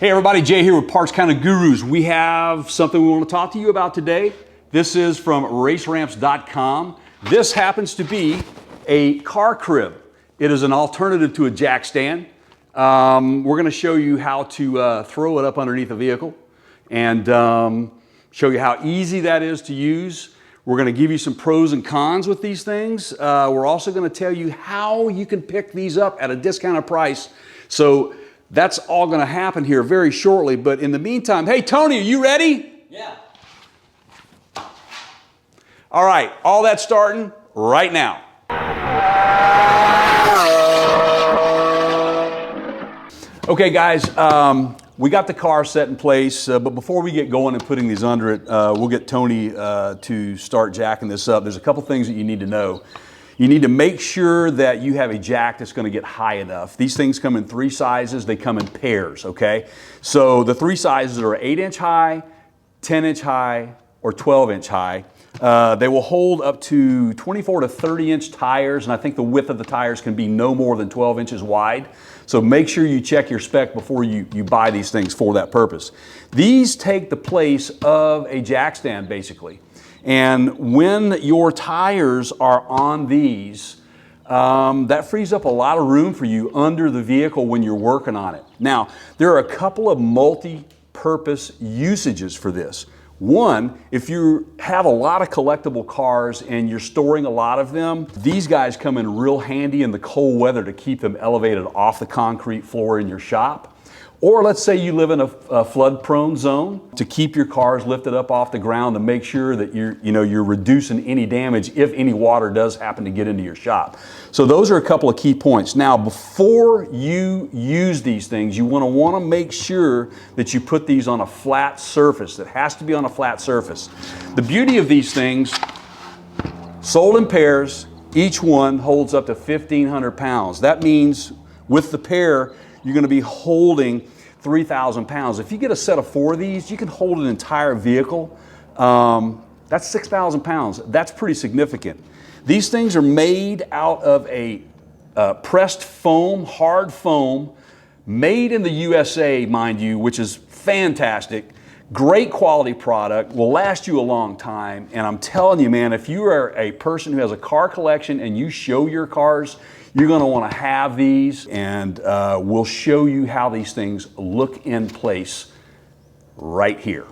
Hey everybody, Jay here with Parts Counter Gurus. We have something we want to talk to you about today. This is from raceramps.com. This happens to be a car crib. It is an alternative to a jack stand. We're going to show you how to throw it up underneath a vehicle and show you how easy that is to use. We're going to give you some pros and cons with these things. We're also going to tell you how you can pick these up at a discounted price. So that's all going to happen here very shortly. But in the meantime, hey Tony, are you ready? Yeah. All right, all that's starting right now. Okay guys, we got the car set in place, but before we get going and putting these under it, we'll get Tony to start jacking this up. There's a couple things that you need to know. You need to make sure that you have a jack that's going to get high enough. These things come in three sizes. They come in pairs, okay? So the three sizes are 8-inch high, 10-inch high, or 12-inch high. They will hold up to 24 to 30-inch tires, and I think the width of the tires can be no more than 12 inches wide. So make sure you check your spec before you buy these things for that purpose. These take the place of a jack stand, basically. And when your tires are on these, that frees up a lot of room for you under the vehicle when you're working on it. Now, there are a couple of multi-purpose usages for this. One, if you have a lot of collectible cars and you're storing a lot of them, these guys come in real handy in the cold weather to keep them elevated off the concrete floor in your shop. Or let's say you live in a flood-prone zone, to keep your cars lifted up off the ground to make sure that you're reducing any damage if any water does happen to get into your shop. So those are a couple of key points. Now, before you use these things, you want to make sure that you put these on a flat surface. It has to be on a flat surface. The beauty of these things, sold in pairs, each one holds up to 1,500 pounds. That means with the pair, you're going to be holding 3,000 pounds. If you get a set of 4 of these, you can hold an entire vehicle. That's 6,000 pounds. That's pretty significant. These things are made out of a pressed foam, hard foam, made in the USA, mind you, which is fantastic. Great quality product, will last you a long time. And I'm telling you, man, if you are a person who has a car collection and you show your cars, you're going to want to have these, and we'll show you how these things look in place right here.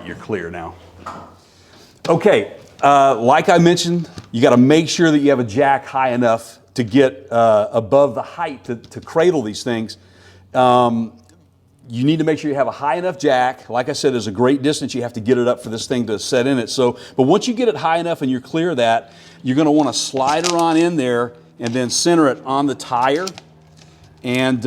You're clear now. Okay, like I mentioned, you got to make sure that you have a jack high enough to get above the height to cradle these things. You need to make sure you have a high enough jack. Like I said, there's a great distance you have to get it up for this thing to set in it. But once you get it high enough and you're clear of that, you're going to want to slide her on in there and then center it on the tire. And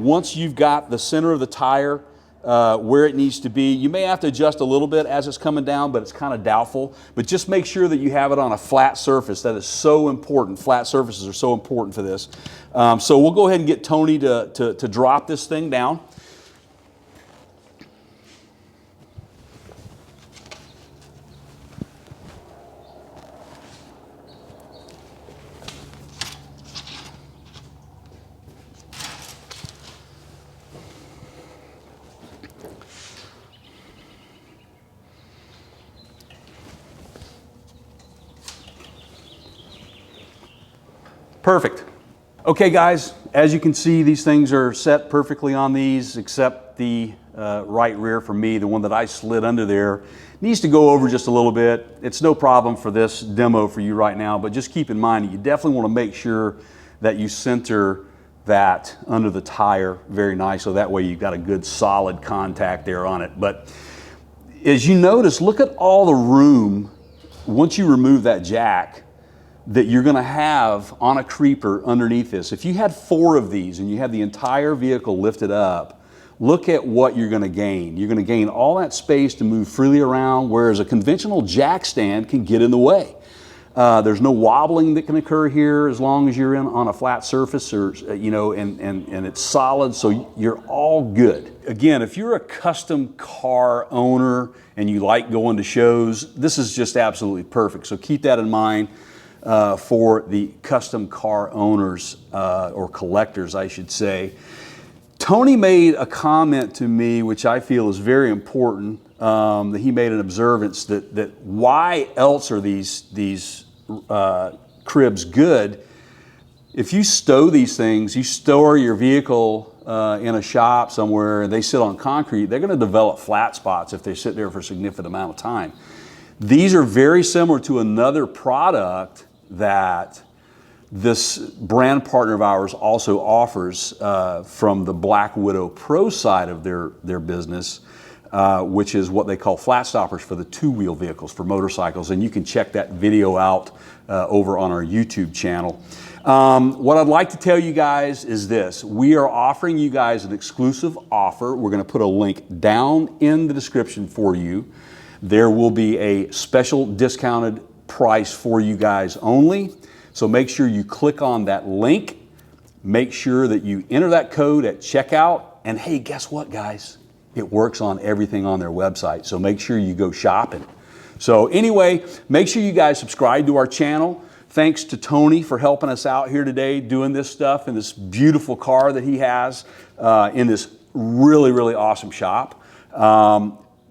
once you've got the center of the tire where it needs to be, you may have to adjust a little bit as it's coming down, but it's kind of doubtful. But just make sure that you have it on a flat surface. That is so important. Flat surfaces are so important for this. So we'll go ahead and get Tony to drop this thing down. Perfect. Okay guys, as you can see, these things are set perfectly on these, except the right rear for me, the one that I slid under there, needs to go over just a little bit. It's no problem for this demo for you right now, but just keep in mind that you definitely want to make sure that you center that under the tire very nice, so that way you've got a good solid contact there on it. But as you notice, look at all the room once you remove that jack that you're going to have on a creeper underneath this. If you had 4 of these and you had the entire vehicle lifted up, look at what you're going to gain. You're going to gain all that space to move freely around, whereas a conventional jack stand can get in the way. There's no wobbling that can occur here as long as you're on a flat surface, or and it's solid, so you're all good. Again, if you're a custom car owner and you like going to shows, this is just absolutely perfect. So keep that in mind for the custom car owners or collectors, I should say. Tony made a comment to me which I feel is very important. That he made an observance that why else are these cribs good? If you stow these things, you store your vehicle in a shop somewhere and they sit on concrete, they're going to develop flat spots if they sit there for a significant amount of time. These are very similar to another product that this brand partner of ours also offers from the blackwidowpro side of their business, which is what they call flat stoppers for the two-wheel vehicles, for motorcycles. And you can check that video out over on our YouTube channel. What I'd like to tell you guys is this. We are offering you guys an exclusive offer. We're going to put a link down in the description for you. There will be a special discounted price for you guys only. So make sure you click on that link. Make sure that you enter that code at checkout. And hey, guess what, guys? It works on everything on their website. So make sure you go shopping. So anyway, make sure you guys subscribe to our channel. Thanks to Tony for helping us out here today doing this stuff in this beautiful car that he has in this really, really awesome shop.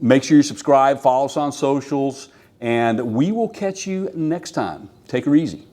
Make sure you subscribe, follow us on socials, and we will catch you next time. Take her easy.